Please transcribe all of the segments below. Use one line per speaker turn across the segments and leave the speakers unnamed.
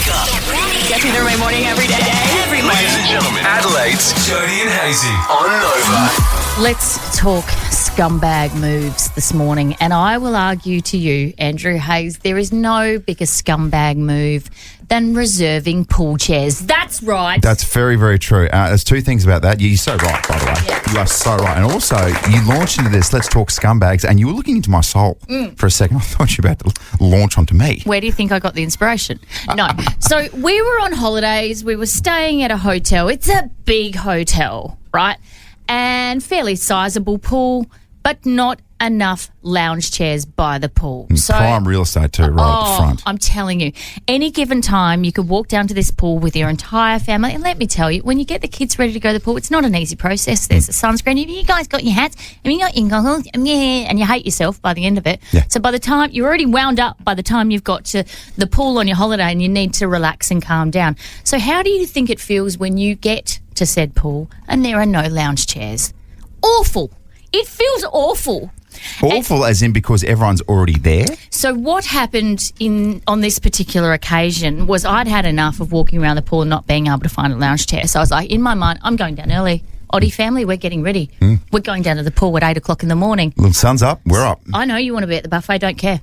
Wake up.
Get me through my morning every day. Every morning.
Ladies and gentlemen, Adelaide's Jodie and Hazy on Nova.
Let's talk scumbag moves this morning. And I will argue to you, Andrew Hayes, there is no bigger scumbag move than reserving pool chairs. That's right.
That's very, very true. There's two things about that. You're so right, by the way.
Yeah.
You are so right. And also, you launched into this, let's talk scumbags, and you were looking into my soul for a second. I thought you were about to launch onto me.
Where do you think I got the inspiration? No. So we were on holidays. We were staying at a hotel. It's a big hotel, right? And fairly sizable pool, but not enough lounge chairs by the pool. So
Prime real estate too, right at the front.
I'm telling you, any given time you could walk down to this pool with your entire family. And let me tell you, when you get the kids ready to go to the pool, it's not an easy process. There's a sunscreen. You guys got your hats, and you got your goggles, and you hate yourself by the end of it.
Yeah.
So by the time you're already wound up, by the time you've got to the pool on your holiday and you need to relax and calm down. So how do you think it feels when you get to said pool and there are no lounge chairs? Awful. It feels awful.
Awful as in because everyone's already there?
So what happened on this particular occasion was I'd had enough of walking around the pool and not being able to find a lounge chair. So I was like, in my mind, I'm going down early. Oddie family, we're getting ready. We're going down to the pool at 8 o'clock in the morning.
Little sun's up, we're up.
I know you want to be at the buffet, don't care.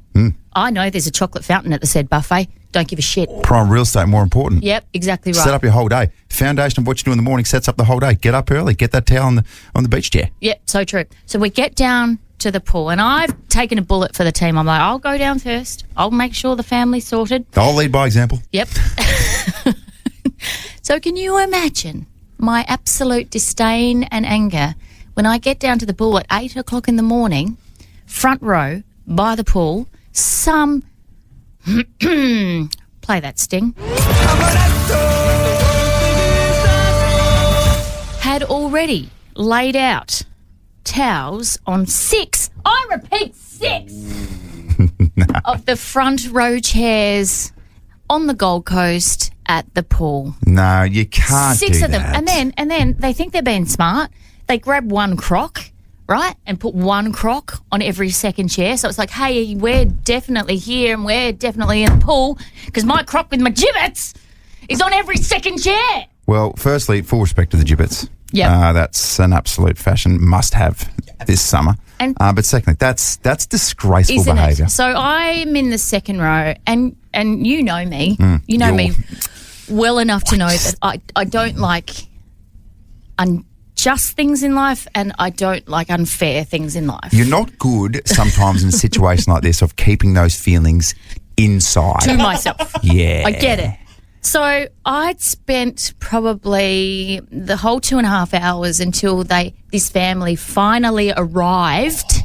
I know there's a chocolate fountain at the said buffet, don't give a shit.
Prime real estate more important.
Yep, exactly right.
Set up your whole day. Foundation of what you do in the morning sets up the whole day. Get up early, get that towel on the beach chair.
Yep, so true. So we get down to the pool and I've taken a bullet for the team. I'm like, I'll go down first. I'll make sure the family's sorted.
I'll lead by example.
Yep. So can you imagine my absolute disdain and anger when I get down to the pool at 8 o'clock in the morning, front row, by the pool, some... play that sting. Had already laid out towels on 6, I repeat 6, of the front row chairs on the Gold Coast at the pool.
No, you can't
6
do
of them.
that.
And then they think they're being smart. They grab one crock, right, and put one crock on every second chair. So it's like, hey, we're definitely here and we're definitely in the pool because my crock with my gibbets is on every second chair.
Well, firstly, full respect to the gibbets.
Yep.
That's an absolute fashion must-have this summer.
And
but secondly, that's disgraceful
isn't
behaviour.
it? So I'm in the second row, and you know me. You know me well enough to know that I don't like unjust things in life, and I don't like unfair things in life.
You're not good sometimes in a situation like this of keeping those feelings inside.
To myself.
Yeah.
I get it. So I'd spent probably the whole 2.5 hours until this family finally arrived,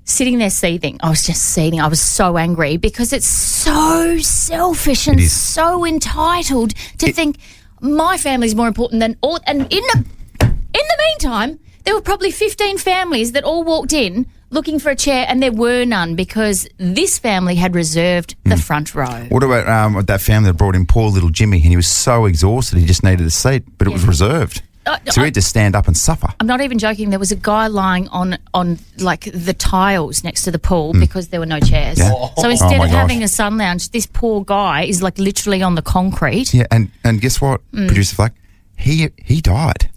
sitting there seething. I was just seething. I was so angry because it's so selfish and so entitled to think my family's more important than all. And in the meantime, there were probably 15 families that all walked in looking for a chair, and there were none because this family had reserved the front row.
What about that family that brought in poor little Jimmy, and he was so exhausted he just needed a seat, but it was reserved. So he had to stand up and suffer.
I'm not even joking. There was a guy lying on like the tiles next to the pool because there were no chairs.
Yeah.
So instead
Oh my
of
gosh.
having a sun lounge, this poor guy is like literally on the concrete.
Yeah, and guess what, Producer Flack? He died.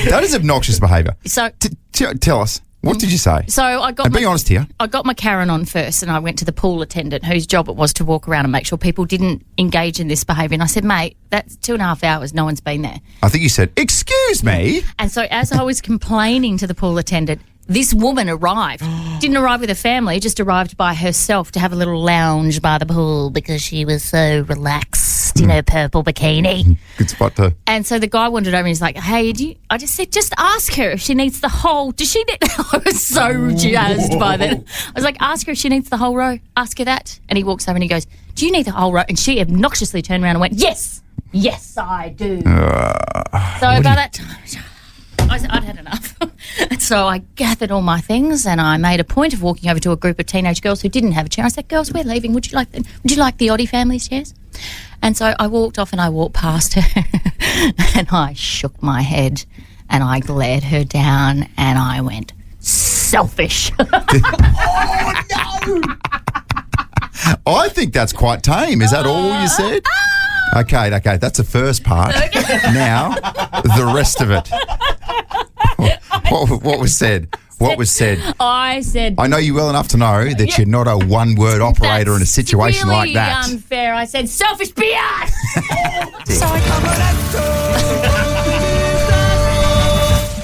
That is obnoxious behaviour.
So
Tell us, what did you say?
So I got
And be honest here.
I got my Karen on first, and I went to the pool attendant whose job it was to walk around and make sure people didn't engage in this behaviour. And I said, mate, that's 2.5 hours. No one's been there.
I think you said, excuse me.
And so as I was complaining to the pool attendant, this woman arrived. Didn't arrive with her family, just arrived by herself to have a little lounge by the pool because she was so relaxed in her purple bikini.
Good spot to...
And so the guy wandered over and he's like, hey, I just said, just ask her if she needs the whole... Does she need... I was so jazzed by that. I was like, ask her if she needs the whole row. Ask her that. And he walks over and he goes, do you need the whole row? And she obnoxiously turned around and went, yes, I do. So by that time... I'd had enough. So I gathered all my things and I made a point of walking over to a group of teenage girls who didn't have a chair. I said, girls, we're leaving. Would you like the Oddie family's chairs? And so I walked off and I walked past her and I shook my head and I glared her down and I went, selfish.
Oh, no! I think that's quite tame. Is that all you said? Okay. That's the first part. Now, the rest of it. What was said? What was said?
I said...
I know you well enough to know that you're not a one-word operator in a situation
really
like that.
Unfair. I said selfish biatch.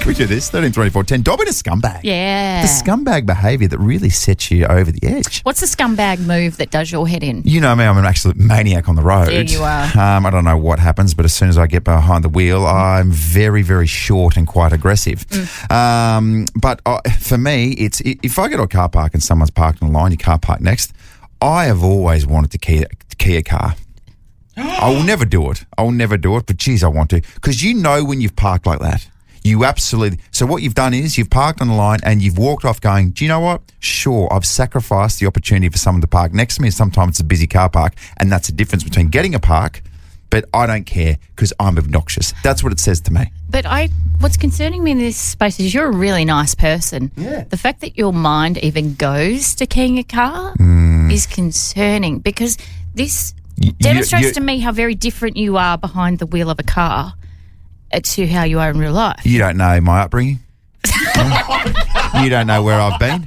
Can we do this? 13, 24, 10. Dobbing a scumbag.
Yeah.
The scumbag behaviour that really sets you over the edge.
What's the scumbag move that does your head in?
You know me, I'm an absolute maniac on the road.
Yeah, you are.
I don't know what happens, but as soon as I get behind the wheel, I'm very, very short and quite aggressive. But for me, it's if I get to a car park and someone's parked in a line, you car park next, I have always wanted to key a car. I will never do it. But geez, I want to. Because you know when you've parked like that. You absolutely... So what you've done is you've parked on the line and you've walked off going, do you know what? Sure, I've sacrificed the opportunity for someone to park next to me. Sometimes it's a busy car park, and that's the difference between getting a park, but I don't care because I'm obnoxious. That's what it says to me.
But what's concerning me in this space is you're a really nice person.
Yeah.
The fact that your mind even goes to keying a car is concerning because this demonstrates to me how very different you are behind the wheel of a car to how you are in real life.
You don't know my upbringing. You don't know where I've been.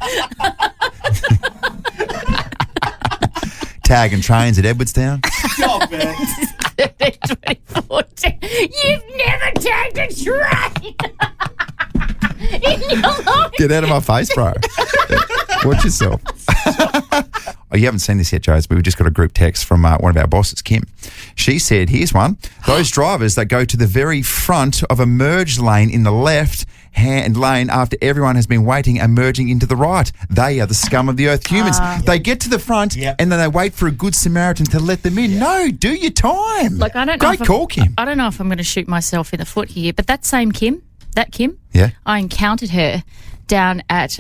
Tagging trains at Edwardstown.
Stop it.
14. You've never tagged a train in your life.
Get out of my face, bro. Watch yourself. Oh, you haven't seen this yet, Joes, but we've just got a group text from one of our bosses, Kim. She said, here's one. Those drivers that go to the very front of a merge lane in the left-hand lane after everyone has been waiting and merging into the right. They are the scum of the earth humans. They get to the front and then they wait for a good Samaritan to let them in. No, do your time.
Look, I don't know.
Great call, Kim.
I don't know if I'm going to shoot myself in the foot here, but that same Kim,
Yeah.
I encountered her down at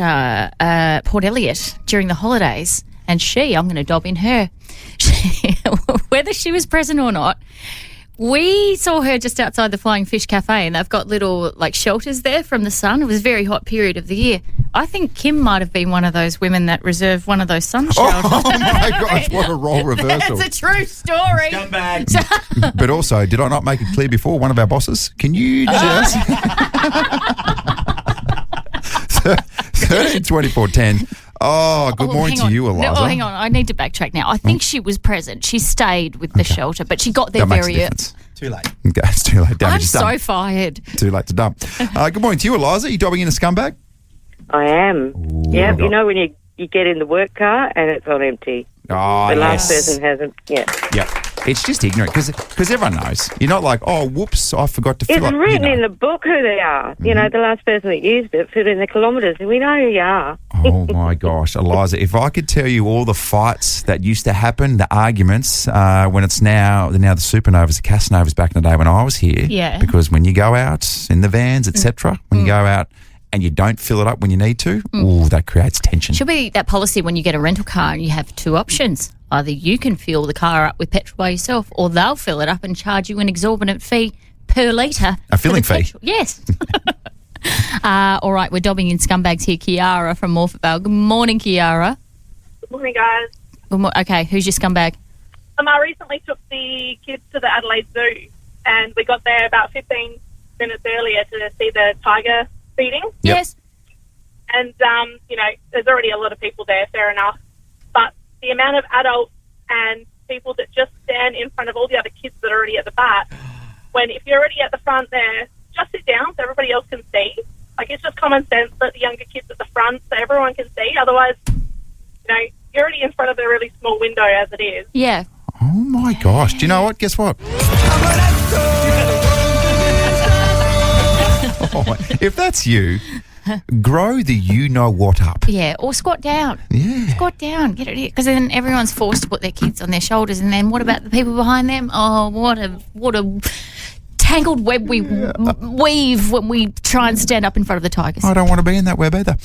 Port Elliot during the holidays, and I'm going to dob in her. Whether she was present or not, we saw her just outside the Flying Fish Cafe, and they've got little shelters there from the sun. It was a very hot period of the year. I think Kim might have been one of those women that reserved one of those sun shelters.
Oh my gosh, what a role reversal.
That's a true story.
Scumbag.
But also, did I not make it clear before, one of our bosses? Can you just... 13, 24, 10. Oh, good morning to you, Eliza.
No, hang on. I need to backtrack now. I think she was present. She stayed with the shelter, but she got there
That makes a
very early.
difference.
Too late.
Okay, it's too late. Damage
I'm
is
so
done.
fired.
Too late to dump. Good morning to you, Eliza. You dobbing in a scumbag?
I am. Yeah, you know when you get in the work car and it's on empty.
Oh,
The last
yes.
person hasn't. Yeah.
Yeah. It's just ignorant because everyone knows. You're not like, oh, whoops, I forgot to fill
It's
up.
written in the book who they are. You know, the last person that used it filled in the kilometres, and we know who you are.
Oh, my gosh. Eliza, if I could tell you all the fights that used to happen, the arguments, when it's now the Supernovas, the Casanovas back in the day when I was here.
Yeah.
Because when you go out in the vans, etc., when you go out and you don't fill it up when you need to, ooh, that creates tension.
Should be that policy when you get a rental car and you have two options. Either you can fill the car up with petrol by yourself, or they'll fill it up and charge you an exorbitant fee per litre.
A filling
for the
fee?
petrol. Yes. All right, we're dobbing in scumbags here. Kiara from Morphettvale. Good morning, Kiara.
Good morning, guys.
Okay, who's your scumbag?
I recently took the kids to the Adelaide Zoo, and we got there about 15 minutes earlier to see the tiger feeding.
Yep.
Yes.
And, there's already a lot of people there, fair enough. But the amount of adults and people that just stand in front of all the other kids that are already at the back, when if you're already at the front there, just sit down so everybody else can see. It's just common sense. Let the younger kids at the front so everyone can see. Otherwise, you're already in front of a really small window as it is.
Yeah.
Oh, my gosh. Do you know what? Guess what? Oh, if that's you, grow the you-know-what up.
Yeah, or squat down.
Yeah.
Squat down. Get it here. Because then everyone's forced to put their kids on their shoulders, and then what about the people behind them? Oh, what a tangled web we weave when we try and stand up in front of the tigers.
I don't want to be in that web either.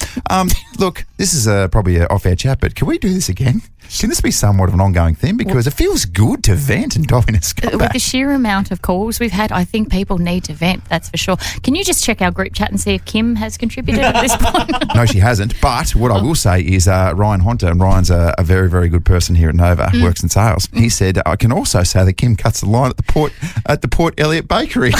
Look, this is probably an off-air chat, but can we do this again? Can this be somewhat of an ongoing thing? Because it feels good to vent and dive in a scumbag.
With the sheer amount of calls we've had, I think people need to vent, that's for sure. Can you just check our group chat and see if Kim has contributed at this point?
No, she hasn't. But what I will say is Ryan Hunter, and Ryan's a very, very good person here at Nova, works in sales. He said, I can also say that Kim cuts the line at the Port Elliot Bakery.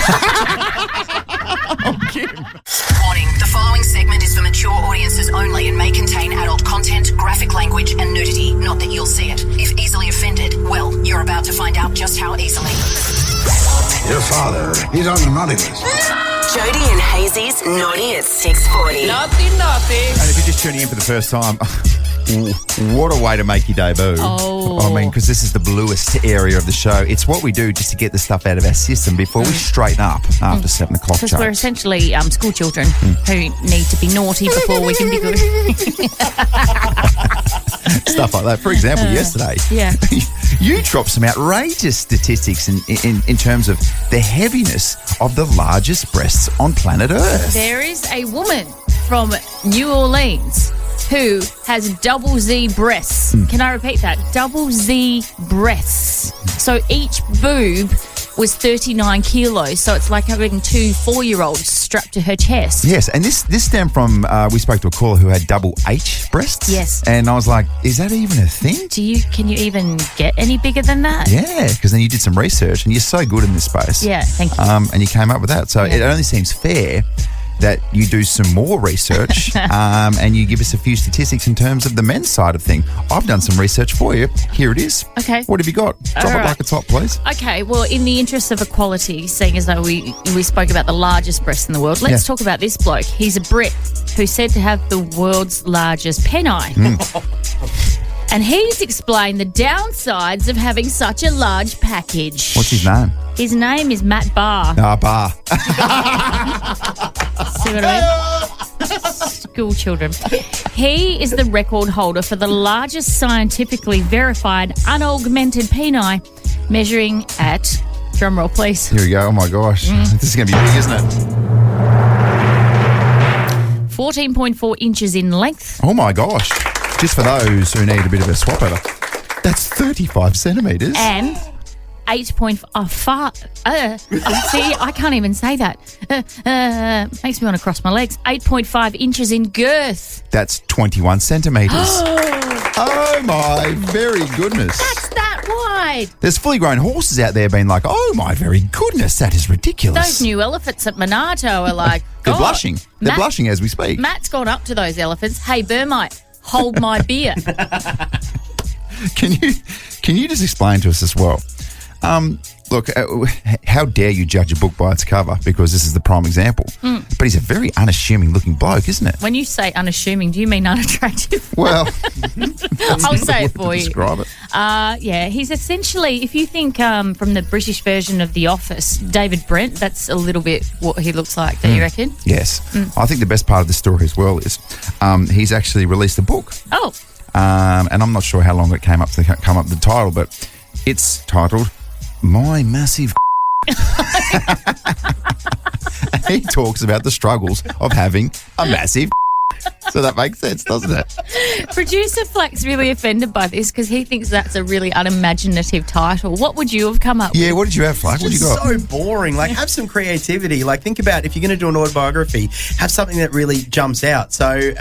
Warning, the following segment is for mature audiences only and may contain adult content, graphic language and nudity. Not that you'll see it. If easily offended, well, you're about to find out just how easily.
Your father, he's on the naughty list.
Jodie and Hazy's Naughty at 6:40.
And if you're just tuning in for the first time, what a way to make your debut.
Oh.
I mean, because this is the bluest area of the show. It's what we do just to get the stuff out of our system before we straight up after 7 o'clock.
Because we're essentially school children who need to be naughty before we can be good.
Stuff like that. For example, yesterday, you dropped some outrageous statistics in terms of the heaviness of the largest breasts on planet Earth.
There is a woman from New Orleans who has double Z breasts. Can I repeat that? Double Z breasts. So each boob was 39 kilos. So it's like having 2 4-year-olds strapped to her chest.
Yes, and this stemmed from, we spoke to a caller who had double H breasts.
Yes.
And I was like, is that even a thing?
Can you even get any bigger than that?
Yeah, because then you did some research and you're so good in this space.
Yeah, thank you.
And you came up with that. So it only seems fair that you do some more research and you give us a few statistics in terms of the men's side of thing. I've done some research for you. Here it is.
Okay.
What have you got? Drop it like it's hot, please.
Okay, well, in the interest of equality, seeing as though we spoke about the largest breasts in the world, let's talk about this bloke. He's a Brit who's said to have the world's largest penile. And he's explained the downsides of having such a large package.
What's his name?
His name is Matt Barr.
Barr.
See what I mean? School children. He is the record holder for the largest scientifically verified unaugmented penile, measuring at, drumroll please,
Here we go. Oh my gosh. This is going to be big, isn't it?
14.4 inches in length.
Oh my gosh. Just for those who need a bit of a swap over, that's 35 centimetres.
And 8.5. See, I can't even say that. Makes me want to cross my legs. 8.5 inches in girth.
That's 21 centimetres. Oh my very goodness.
That's that wide.
There's fully grown horses out there being like, oh my very goodness, that is ridiculous.
Those new elephants at Monarto are like,
They're
God.
blushing. They're blushing as we speak.
Matt's gone up to those elephants. Hey, Burmite, hold my beer.
Can you just explain to us as well? Look, how dare you judge a book by its cover, because this is the prime example. But he's a very unassuming looking bloke, isn't it?
When you say unassuming, do you mean unattractive?
Well,
I'll say it for you.
Describe it.
Yeah, he's essentially, if you think from the British version of The Office, David Brent, that's a little bit what he looks like, don't you reckon?
Yes. I think the best part of the story as well is he's actually released a book.
Oh.
And I'm not sure how long it came up to come up with the title, but it's titled My Massive And he talks about the struggles of having a massive So that makes sense, doesn't it?
Producer Flack's really offended by this because he thinks that's a really unimaginative title. What would you have come up with?
Yeah, what did you have, Flack? What did you got?
So boring. Like, have some creativity. Like, think about if you're going to do an autobiography, have something that really jumps out. So,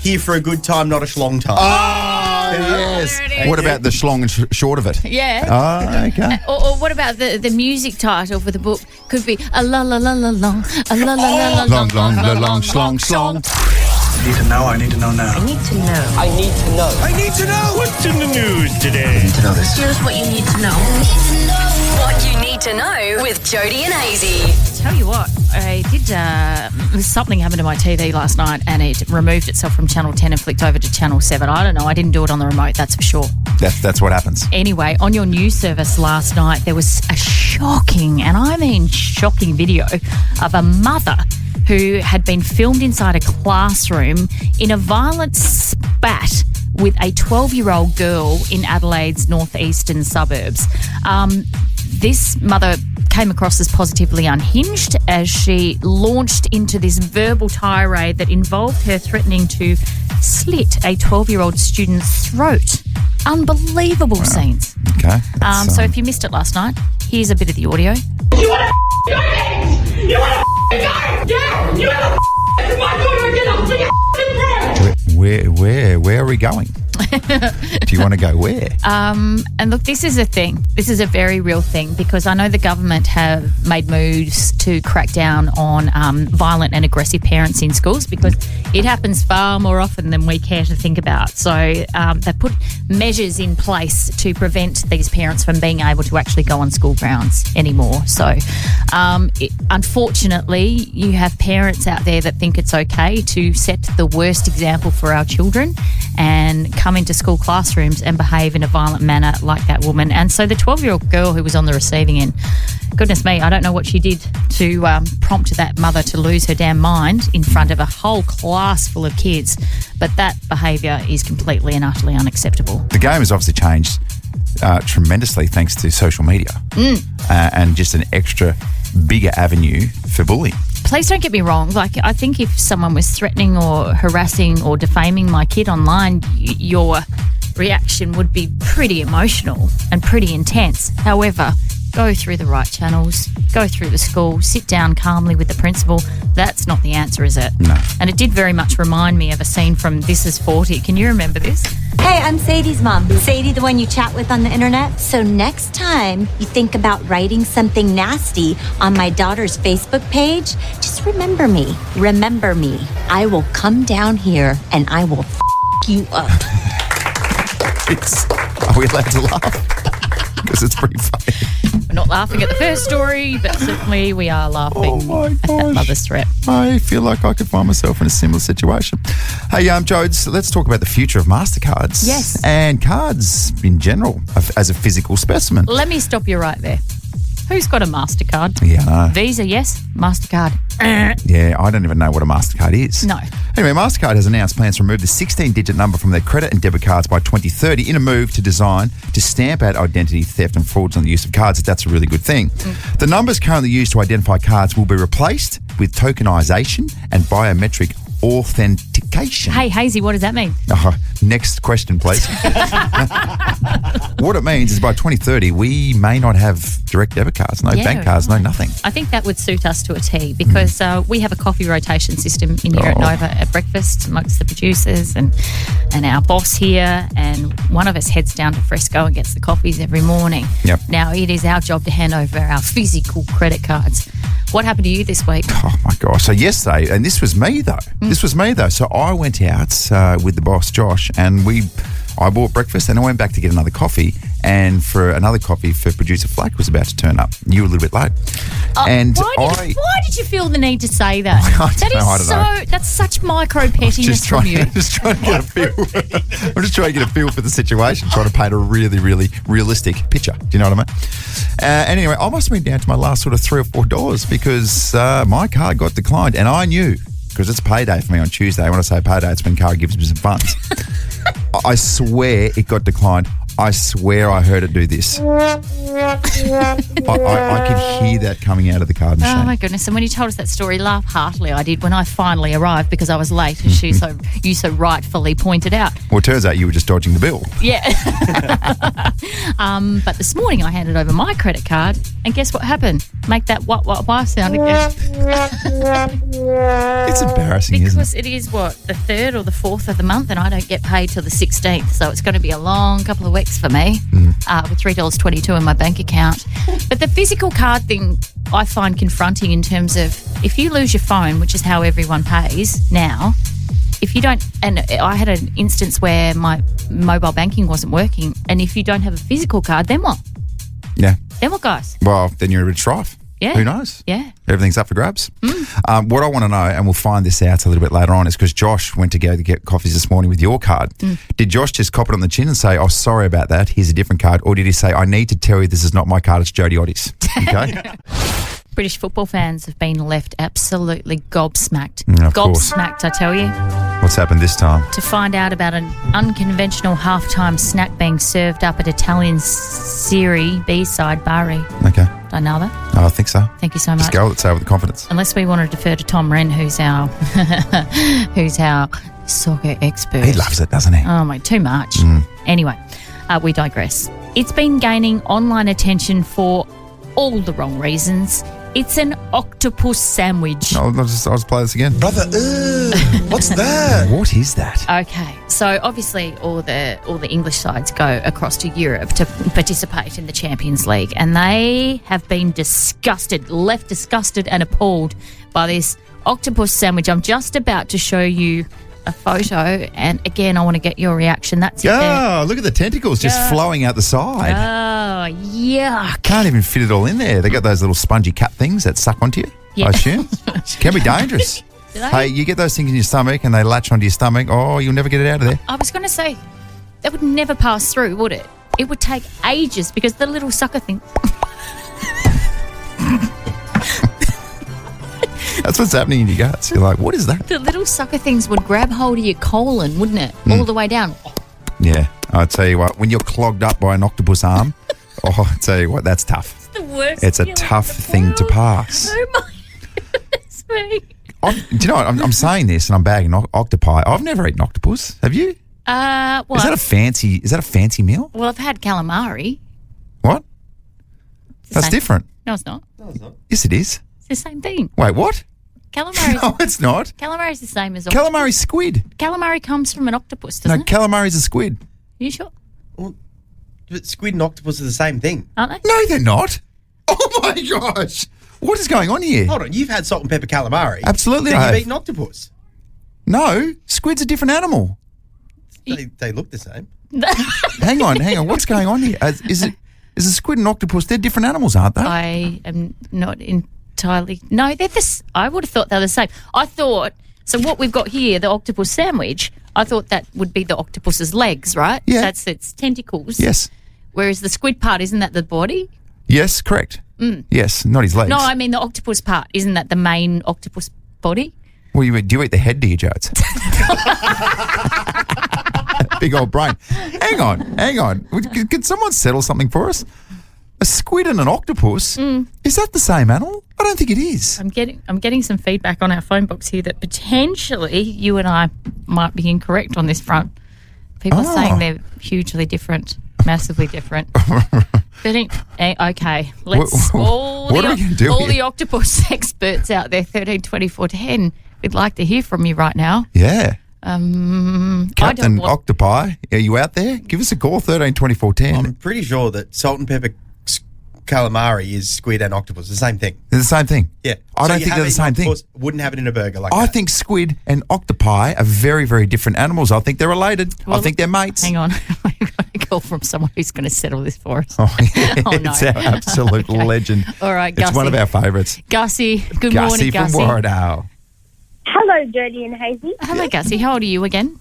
here for a good time, not a schlong time.
Oh, yes.
there it is.
What about the schlong and short of it?
Yeah.
Oh, okay.
Or what about the music title for the book? Could be a la la la la long, a la la la la
Long, schlong, schlong.
I need to know. I need to know now.
I need to know.
I need to know.
I need to know.
What's in the news today?
I need to know this.
Here's what you need to know.
What you need to know with Jodie and Hazy.
Tell you what, I did. Something happened to my TV last night, and it removed itself from Channel 10 and flicked over to Channel 7. I don't know. I didn't do it on the remote. That's for sure.
That's what happens.
Anyway, on your news service last night, there was a shocking, and I mean shocking, video of a mother who had been filmed inside a classroom in a violent spat with a 12-year-old girl in Adelaide's northeastern suburbs. This mother came across as positively unhinged as she launched into this verbal tirade that involved her threatening to slit a 12-year-old student's throat. Unbelievable scenes.
Okay.
So if you missed it last night, here's a bit of the audio.
You want to go? You want to go? Yeah! You want to my daughter again? I'll take a
Where are we going? Do you want to go where?
And look, this is a thing. This is a very real thing because I know the government have made moves to crack down on violent and aggressive parents in schools because it happens far more often than we care to think about. So they put measures in place to prevent these parents from being able to actually go on school grounds anymore. So unfortunately, you have parents out there that think it's okay to set the worst example for our children and come into school classrooms and behave in a violent manner like that woman. And so the 12-year-old girl who was on the receiving end, goodness me, I don't know what she did to prompt that mother to lose her damn mind in front of a whole class full of kids. But that behaviour is completely and utterly unacceptable.
The game has obviously changed tremendously thanks to social media and just an extra bigger avenue for bullying.
Please don't get me wrong. Like, I think if someone was threatening or harassing or defaming my kid online, your reaction would be pretty emotional and pretty intense. However, go through the right channels, go through the school, sit down calmly with the principal. That's not the answer, is it?
No.
And it did very much remind me of a scene from This Is 40. Can you remember this?
Hey, I'm Sadie's mom. Sadie, the one you chat with on the internet. So next time you think about writing something nasty on my daughter's Facebook page, just remember me. Remember me. I will come down here and I will you up.
Are we allowed to laugh? Because it's pretty funny.
We're not laughing at the first story, but certainly we are laughing at that mother's threat.
I feel like I could find myself in a similar situation. Hey, Jodes, let's talk about the future of MasterCards.
Yes.
And cards in general as a physical specimen.
Let me stop you right there. Who's got a MasterCard?
Yeah, I know.
Visa, yes. MasterCard.
Yeah, I don't even know what a MasterCard is.
No.
Anyway, MasterCard has announced plans to remove the 16-digit number from their credit and debit cards by 2030 in a move to stamp out identity theft and fraudulent use of cards. That's a really good thing. The numbers currently used to identify cards will be replaced with tokenization and biometric authentication.
Hey, Hazy, what does that mean?
Next question, please. What it means is by 2030, we may not have direct debit cards, no bank cards, no nothing.
I think that would suit us to a T because we have a coffee rotation system in here at Nova at breakfast amongst the producers and our boss here, and one of us heads down to Fresco and gets the coffees every morning.
Yep.
Now, it is our job to hand over our physical credit cards. What happened to you this week?
Oh, my gosh. So yesterday, and this was me, though. So I went out with the boss, Josh, and I bought breakfast and I went back to get another coffee, and for another coffee for producer Flack was about to turn up. You were a little bit late.
Why did you feel the need to say that?
I don't know.
That's such micro pettiness from you.
I'm just trying to get a feel. I'm just trying to get a feel for the situation, trying to paint a really, really realistic picture. Do you know what I mean? And anyway, I must have been down to my last sort of $3 or $4 because my card got declined, and I knew, because it's payday for me on Tuesday. When I say payday, it's when Cara gives me some funds. I swear it got declined. I swear I heard it do this. I could hear that coming out of the card machine.
Oh, my goodness. And when you told us that story, laugh heartily I did when I finally arrived because I was late, as you so rightfully pointed out.
Well, it turns out you were just dodging the bill.
Yeah. But this morning I handed over my credit card, and guess what happened? Make that what sound again.
It's embarrassing, isn't it?
Because it is, the 3rd or the 4th of the month, and I don't get paid till the 16th, so it's going to be a long couple of weeks for me with $3.22 in my bank account. But the physical card thing I find confronting in terms of if you lose your phone, which is how everyone pays now, if you don't, and I had an instance where my mobile banking wasn't working, and if you don't have a physical card, then what?
Yeah.
Then what, guys?
Well, then you're a bit strife.
Yeah.
Who knows?
Yeah.
Everything's up for grabs. What I want to know, and we'll find this out a little bit later on, is because Josh went to go to get coffees this morning with your card. Did Josh just cop it on the chin and say, "Oh, sorry about that, here's a different card," or did he say, "I need to tell you this is not my card, it's Jodie's"? Okay.
British football fans have been left absolutely gobsmacked.
Of course.
Gobsmacked, I tell you.
What's happened this time?
To find out about an unconventional halftime snack being served up at Italian Serie B-side Bari.
Okay.
I nail that?
Oh, I think so.
Thank you so much.
Just go with it, say it with confidence.
Unless we want to defer to Tom Wren, who's our soccer expert.
He loves it, doesn't he?
Oh, my, too much. Anyway, we digress. It's been gaining online attention for all the wrong reasons. It's an octopus sandwich.
I'll just play this again.
Brother, what's that?
What is that?
Okay, so obviously all the English sides go across to Europe to participate in the Champions League, and they have been left disgusted and appalled by this octopus sandwich. I'm just about to show you a photo, and again, I want to get your reaction. That's it there.
Oh, look at the tentacles just flowing out the side.
Oh, yuck.
Can't even fit it all in there. They got those little spongy cut things that suck onto you,
Yeah.
I assume. Can be dangerous.
Do they?
Hey, you get those things in your stomach and they latch onto your stomach. Oh, you'll never get it out of there.
I was going to say, that would never pass through, would it? It would take ages because the little sucker thing.
That's what's happening in your guts. You're like, what is that?
The little sucker things would grab hold of your colon, wouldn't it? All the way down.
Yeah, I'll tell you what, when you're clogged up by an octopus arm, I'll tell you what, that's tough.
The worst.
It's a
feeling
tough
in the
thing to
world.
pass.
Oh my goodness me.
Do you know what? I'm saying this and I'm bagging octopi. I've never eaten octopus. Have you?
Well,
Is that a fancy meal?
well, I've had calamari.
What?
It's the
That's
same-
different.
No, it's not.
Yes, it is.
It's the same thing.
Wait, what?
Calamari.
No, it's not.
Calamari is the same as
Calamari's squid.
calamari comes from an octopus,
No,
doesn't it?
calamari's a squid.
You sure?
But squid and octopus are the same thing.
Aren't they?
No, they're not. Oh my gosh. What is going on here?
Hold on, you've had salt and pepper calamari.
Absolutely,
Then
I
you've
have.
eaten octopus.
No, squid's a different animal.
They look the same.
Hang on. What's going on here? Is a squid and octopus, they're different animals, aren't they?
I am not entirely. No, they're this. I would have thought they're the same. I thought. So what we've got here, the octopus sandwich. I thought that would be the octopus's legs, right?
Yeah.
That's its tentacles.
Yes.
Whereas the squid part, isn't that the body?
Yes, correct. Yes, not his legs.
No, I mean the octopus part. Isn't that the main octopus body?
Well, do you eat the head, do you, Jodes? Big old brain. Hang on. Can someone settle something for us? A squid and an octopus? Is that the same animal? I don't think it is.
I'm getting some feedback on our phone box here that potentially you and I might be incorrect on this front. People are saying they're hugely different, massively different. Okay, let's
What are we gonna do
all
here?
the octopus experts out there, 13 24 10. We'd like to hear from you right now.
Yeah.
I don't
Captain
want-
Octopi, are you out there? Give us a call, 13 24 10.
I'm pretty sure that salt and pepper calamari is squid and octopus, the same thing.
They're the same thing.
Yeah.
I
So
don't
you
think
have
they're the
eaten
same thing.
octopus, wouldn't have it in a burger like
I
that.
think squid and octopi are very, very different animals. I think they're related. I think they're mates.
Hang on. We've got a call from someone who's going to settle this for us.
Oh, yeah.
Oh, no.
It's our absolute
Okay.
legend.
All right,
It's one of
Gussie.
our favourites.
Gussie, good
Gussie
morning,
from
Gussie.
Warradale.
Hello, Jodie and Hazy.
Hello, Gussie. How old are you again?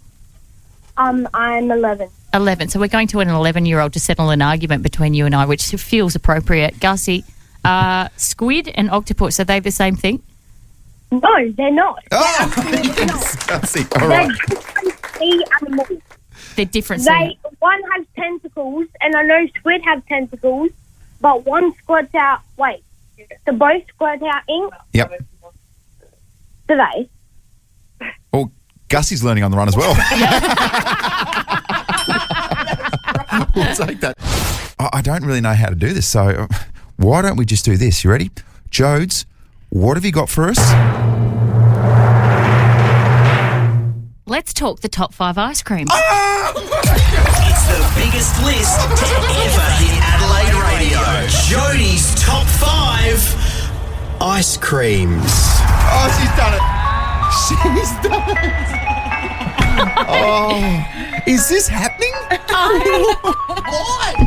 I'm 11.
11. So we're going to an 11-year-old to settle an argument between you and I, which feels appropriate. Gussie, squid and octopus, are they the same thing?
No, they're not.
Oh,
Absolutely
yes, Gussie. All
They're
right.
different sea animals.
They're different.
One has tentacles, and I know squid have tentacles, but one squirts out. Wait, do both squirt out ink?
Yep.
Do they?
Well, Gussie's learning on the run as well. We'll take that. I don't really know how to do this, so why don't we just do this? You ready? Jodes, what have you got for us?
Let's talk the top 5 ice creams.
It's the biggest list to ever hit Adelaide radio. Jodie's top 5 ice creams.
Oh, she's done it. She's done it. Oh, is this happening?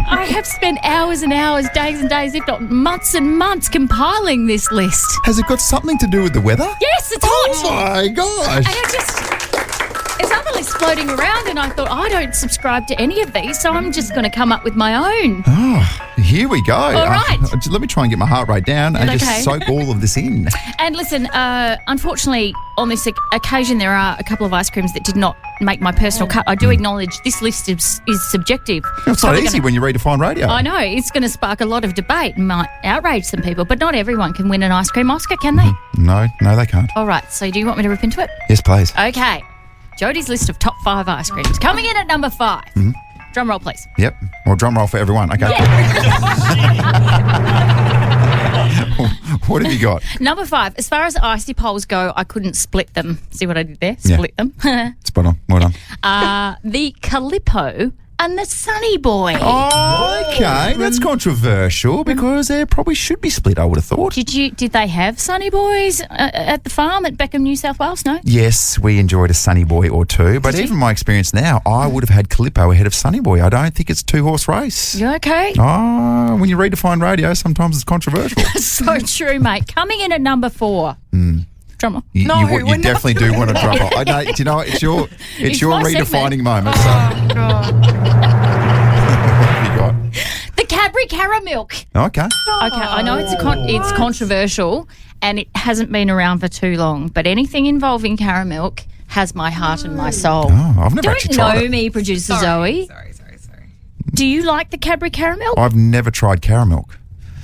I have spent hours and hours, days and days, if not months and months, compiling this list.
Has it got something to do with the weather?
Yes, it's
Oh
hot.
my gosh.
And it's list floating around, and I thought, I don't subscribe to any of these, so I'm just going to come up with my own.
Oh, here we go. All
right.
Let me try and get my heart rate down and just soak all of this in.
And listen, unfortunately, on this occasion, there are a couple of ice creams that did not make my personal cut. I do acknowledge this list is subjective.
It's not easy when you redefine radio.
I know. It's going to spark a lot of debate and might outrage some people, but not everyone can win an ice cream Oscar, can they?
No, they can't.
All right. So do you want me to rip into it?
Yes, please.
Okay. Jodie's list of top 5 ice creams. Coming in at number 5. Mm-hmm. Drum roll, please.
Yep. Well, drum roll for everyone. Okay. What have you got?
Number 5. As far as icy poles go, I couldn't split them. See what I did there? Split them.
Spot on. Well done.
The Calippo and the Sunny Boy.
Oh, okay. That's controversial because they probably should be split, I would have thought.
Did they have Sunny Boys at the farm at Beckham, New South Wales? No?
Yes, we enjoyed a Sunny Boy or two, but even my experience now, I would have had Calippo ahead of Sunny Boy. I don't think it's a 2-horse race.
You okay?
Oh, when you redefine radio, sometimes it's controversial.
So true, mate. Coming in at number 4. Drummer.
You definitely do want a drummer. I know. Do you know it's your redefining moment.
Oh, God.
What have you got?
The Cadbury Caramilk.
Okay.
Okay, I know it's controversial and it hasn't been around for too long, but anything involving caramilk has my heart and my soul.
Oh, I've never actually tried it.
Don't know me, producer Zoe.
Sorry.
Do you like the Cadbury Caramilk?
I've never tried caramilk.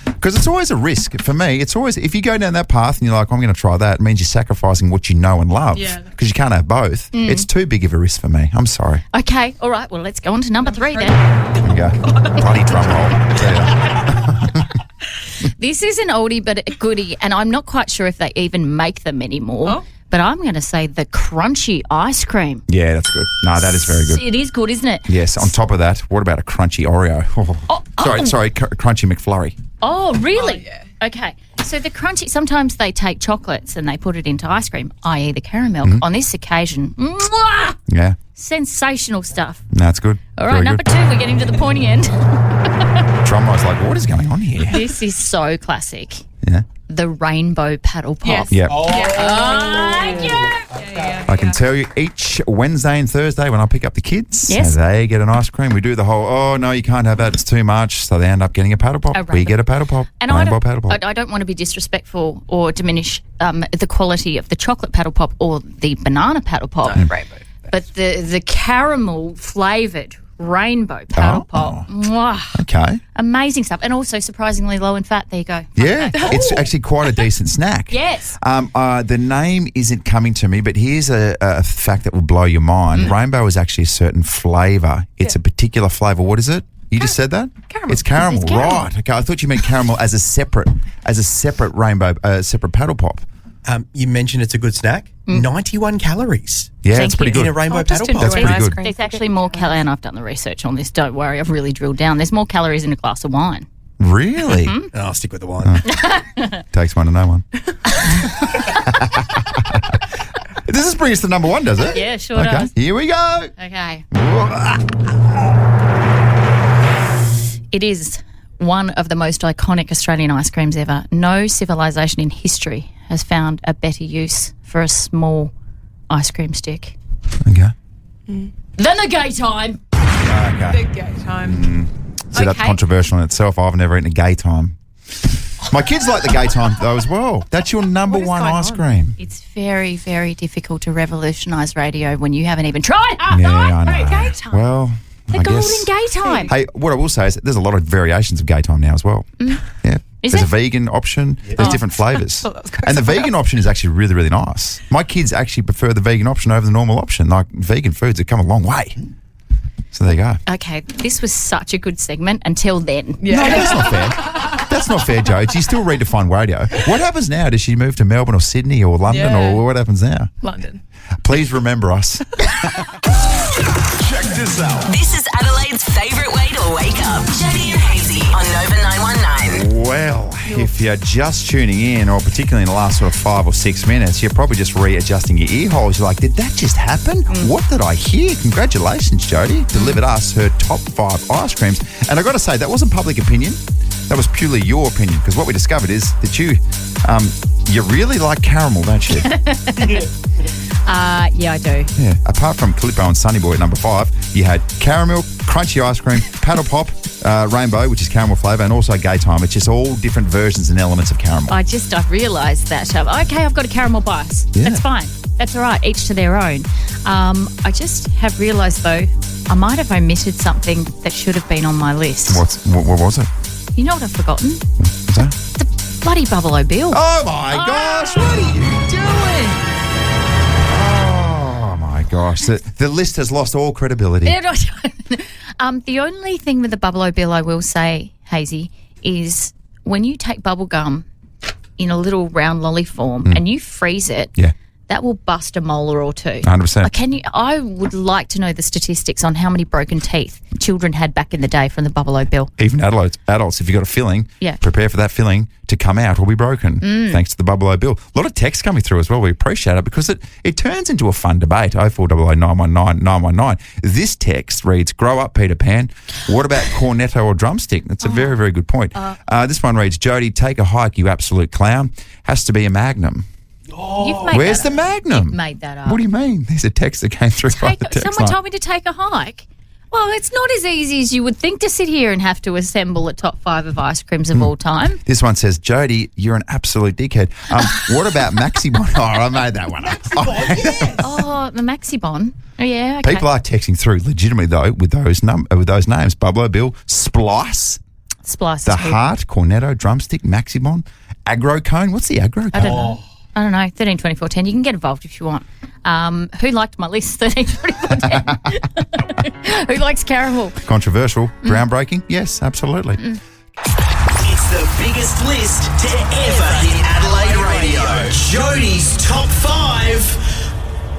Because it's always a risk. For me, it's always, if you go down that path and you're like, I'm going to try that, it means you're sacrificing what you know and love. Because you can't have both. It's too big of a risk for me. I'm sorry.
Okay, all right. Well, let's go on to number 3 then.
There you go. Bloody drum roll. I tell you.
This is an oldie but a goodie, and I'm not quite sure if they even make them anymore. But I'm going to say the crunchy ice cream.
Yeah, that's good. No, that is very good.
It is good, isn't it?
Yes. On top of that, what about a crunchy Oreo? Sorry, crunchy McFlurry.
Oh, really?
Oh, yeah.
Okay. So the crunchy, sometimes they take chocolates and they put it into ice cream, i.e. the caramel. On this occasion, mwah,
Yeah.
sensational stuff.
No, it's good.
All right, number 2, we're getting to the pointy end.
Drum rolls like, what is going on here?
This is so classic.
Yeah.
The rainbow paddle pop.
Yes.
Yep.
Yeah.
I can tell you each Wednesday and Thursday when I pick up the kids,
Yes.
they get an ice cream. We do the whole, oh, no, you can't have that. It's too much. So they end up getting a paddle pop. We get a paddle pop.
And
rainbow paddle pop.
I don't want to be disrespectful or diminish the quality of the chocolate paddle pop or the banana paddle pop. But the caramel flavoured rainbow paddle pop. Mwah.
Okay.
Amazing stuff. And also surprisingly low in fat. There you go.
Yeah, it's actually quite a decent snack.
Yes.
The name isn't coming to me, but here's a fact that will blow your mind. Rainbow is actually a certain flavour. It's a particular flavour. What is it? You just said that?
Caramel.
It's caramel,
It's caramel.
right. Okay, I thought you meant caramel as a separate rainbow, separate paddle pop.
You mentioned it's a good snack. 91 calories.
Yeah,
Thank
it's pretty
you.
good.
In a rainbow
Just
paddle pop.
That's
enjoy
pretty
ice
good.
cream.
There's actually more calories, and I've done the research on this. Don't worry, I've really drilled down. There's more calories in a glass of wine.
Really?
I'll stick with the wine.
Takes one to know one. Does this bring us to number 1, does it?
Yeah, sure
Okay,
does.
here we go.
Okay. It is one of the most iconic Australian ice creams ever. No civilization in history has found a better use for a small ice cream stick
Okay.
than the gay time.
Okay.
Big gay time.
So that's
Okay.
controversial in itself. I've never eaten a gay time. My kids like the gay time though as well. That's your number
What is
1
going
ice
on?
cream.
It's very, very difficult to revolutionise radio when you haven't even tried hard
Yeah, I
ice
know.
cream.
Gay time.
Well,
The
I
golden
guess.
gay time.
Hey, what I will say is that there's a lot of variations of gay time now as well. Yeah.
Is
There's
there?
a vegan option. There's different flavours.
Thought that was going
And the
somewhere
vegan option is actually really, really nice. My kids actually prefer the vegan option over the normal option. Like vegan foods have come a long way. So there you go.
Okay, this was such a good segment until then.
No, that's not fair. That's not fair, Joe. You still redefine radio. What happens now? Does she move to Melbourne or Sydney or London
Yeah.
or what happens now?
London.
Please remember us.
Check this out. This is Adelaide's favourite way to wake up. Jodie and Hazy on Nova 919.
Well, if you're just tuning in, or particularly in the last sort of 5 or 6 minutes, you're probably just readjusting your ear holes. You're like, did that just happen? What did I hear? Congratulations, Jodie. Delivered us her top 5 ice creams. And I've got to say, that wasn't public opinion. That was purely your opinion, because what we discovered is that you really like caramel, don't you?
Yeah, I do.
Yeah. Apart from Calippo and Sunny Boy at number 5, you had caramel, crunchy ice cream, paddle pop, rainbow, which is caramel flavour, and also gay time. It's just all different versions and elements of caramel.
I realised that. Okay, I've got a caramel bias.
Yeah.
That's fine. That's all right. Each to their own. I just have realised, though, I might have omitted something that should have been on my list.
What was it?
You know what I've forgotten?
What's that?
The bloody Bubble Bill.
Oh, my gosh. What are you doing? Oh, my gosh. The list has lost all credibility.
The only thing with the Bubble Bill I will say, Hazy, is when you take bubble gum in a little round lolly form and you freeze it, that will bust a molar or two.
100%.
I would like to know the statistics on how many broken teeth children had back in the day from the Bubble Bill.
Even adults, if you've got a filling,
Yeah.
prepare for that filling to come out or be broken, thanks to the Bubble Bill. A lot of text coming through as well. We appreciate it because it turns into a fun debate. 0400 919 919. This text reads, grow up, Peter Pan. What about cornetto or drumstick? That's a very, very good point. This one reads, Jodie, take a hike, you absolute clown. Has to be a Magnum. Where's the Magnum?
You've made that up.
What do you mean? There's a text that came through by the text
Someone
line.
told me to take a hike. Well, it's not as easy as you would think to sit here and have to assemble a top 5 of ice creams of all time.
This one says, Jodie, you're an absolute dickhead. What about Maxibon? Oh, I made that one up.
Oh, the Maxibon. Oh, yeah, okay.
People are texting through legitimately, though, with those names. Bubble Bill, Splice,
Splice.
The Heart, Cornetto, Drumstick, Maxibon, Agro Cone. What's the Agro Cone?
I don't know. 13, 24, 10. You can get involved if you want. Who liked my list? 13, 24, 10. Who likes caramel?
Controversial, groundbreaking? Yes, absolutely.
It's the biggest list to ever hit Adelaide radio. Jodie's top 5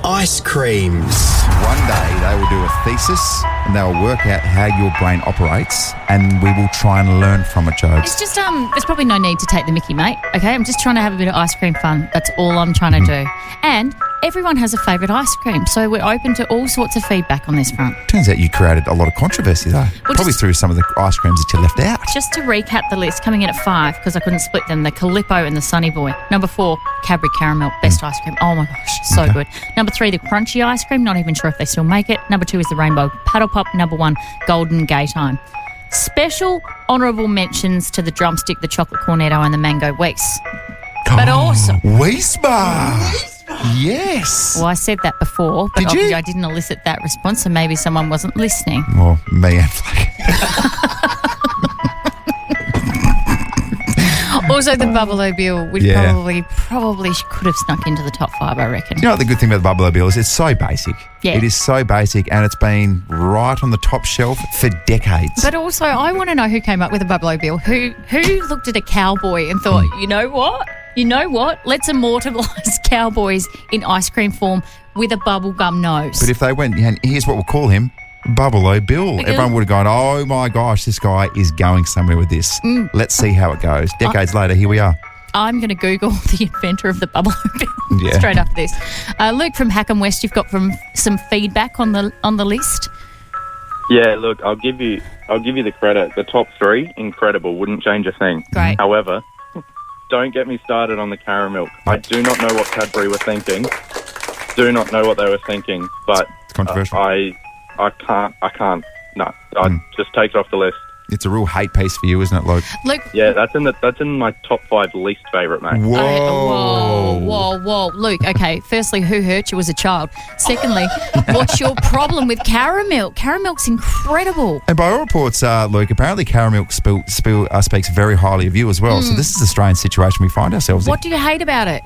ice creams.
One day they will do a thesis and they will work out how your brain operates, and we will try and learn from it, Jobs.
It's just, there's probably no need to take the mickey, mate. Okay, I'm just trying to have a bit of ice cream fun. That's all I'm trying to do. And everyone has a favourite ice cream, so we're open to all sorts of feedback on this front.
Turns out you created a lot of controversy, though. Probably through some of the ice creams that you left out.
Just to recap the list, coming in at 5, because I couldn't split them, the Calippo and the Sunny Boy. Number 4, Cadbury Caramel, best ice cream. Oh my gosh, so good. Number 3, the crunchy ice cream, not even sure if they still make it. Number 2 is the Rainbow Paddle Pop. Number 1, Golden Gay Time. Special honourable mentions to the Drumstick, the Chocolate Cornetto and the Mango Weiss. But also...
Weissbar! Yes.
Well, I said that before, but
Did
obviously
you?
I didn't elicit that response, so maybe someone wasn't listening.
Well, me and Flake.
Also, the Bubble Bill, which
Yeah.
probably could have snuck into the top 5, I reckon.
You know what the good thing about the Bubble Bill is? It's so basic.
Yeah.
It is so basic, and it's been right on the top shelf for decades.
But also, I want to know who came up with the Bubble Bill. Who looked at a cowboy and thought, you know what? Let's immortalise cowboys in ice cream form with a bubblegum nose.
But if they went, and here's what we'll call him, Bubble Bill. Everyone would have gone, oh my gosh, this guy is going somewhere with this. Let's see how it goes. Decades later, here we are.
I'm going to Google the inventor of the Bubble Bill
Yeah.
straight after this. Luke from Hackham West, you've got some feedback on the list.
Yeah, look, I'll give you the credit. The top 3, incredible. Wouldn't change a thing.
Great.
However, don't get me started on the caramel. I do not know what Cadbury were thinking. Do not know what they were thinking. But
it's controversial.
I can't. No, just take it off the list.
It's a real hate piece for you, isn't it, Luke?
Luke.
Yeah, that's in my top 5 least favourite, mate.
Whoa. Luke, okay, firstly, who hurt you as a child? Secondly, what's your problem with caramel? Caramilk's incredible.
And by all reports, Luke, apparently caramel speaks very highly of you as well. So this is a strange situation we find ourselves in.
What do you hate about it?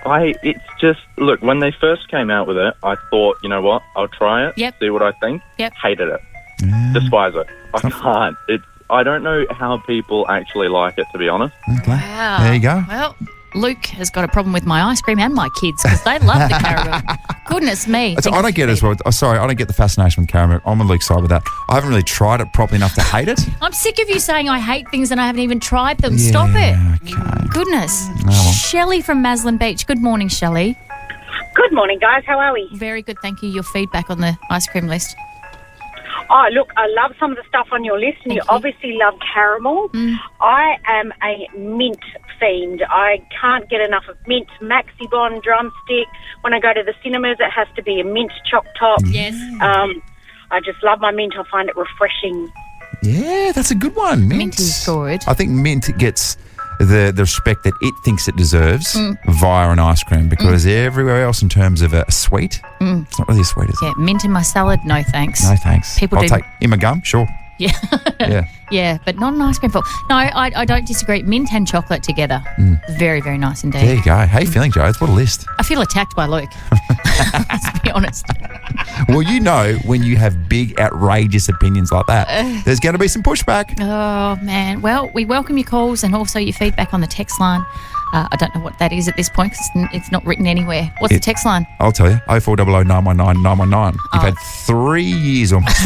It's just, look, when they first came out with it, I thought, you know what, I'll try it, see what I think. Hated it. Despise it. I can't. I don't know how people actually like it, to be honest.
Okay.
Wow.
There you go.
Well, Luke has got a problem with my ice cream and my kids because they love the caramel. Goodness me.
I don't get it as well. Sorry, I don't get the fascination with caramel. I'm on Luke's side with that. I haven't really tried it properly enough to hate it.
I'm sick of you saying I hate things and I haven't even tried them. Stop it.
Okay.
Goodness.
Oh, well.
Shelley from Maslin Beach. Good morning, Shelley.
Good morning, guys. How are we?
Very good, thank you. Your feedback on the ice cream list.
Oh, look, I love some of the stuff on your list, and you obviously love caramel. I am a mint fiend. I can't get enough of mint, Maxi-Bon, drumstick. When I go to the cinemas, it has to be a mint choc top.
Yes.
I just love my mint. I find it refreshing.
Yeah, that's a good one.
Mint is good.
I think mint gets the respect that it thinks it deserves via an ice cream, because everywhere else in terms of a sweet, it's not really a sweet, is it?
Yeah, mint in my salad, no thanks.
No thanks.
People
I'll
do.
take in my gum, sure.
Yeah.
Yeah.
Yeah, but not an ice cream fork. No, I don't disagree. Mint and chocolate together. Very, very nice indeed.
There you go. How you feeling, Joe? What a list.
I feel attacked by Luke. Let's be honest.
Well, you know, when you have big, outrageous opinions like that, there's going to be some pushback.
Oh, man. Well, we welcome your calls and also your feedback on the text line. I don't know what that is at this point because it's not written anywhere. What's the text line?
I'll tell you. 0400 919 919. You've had 3 years almost.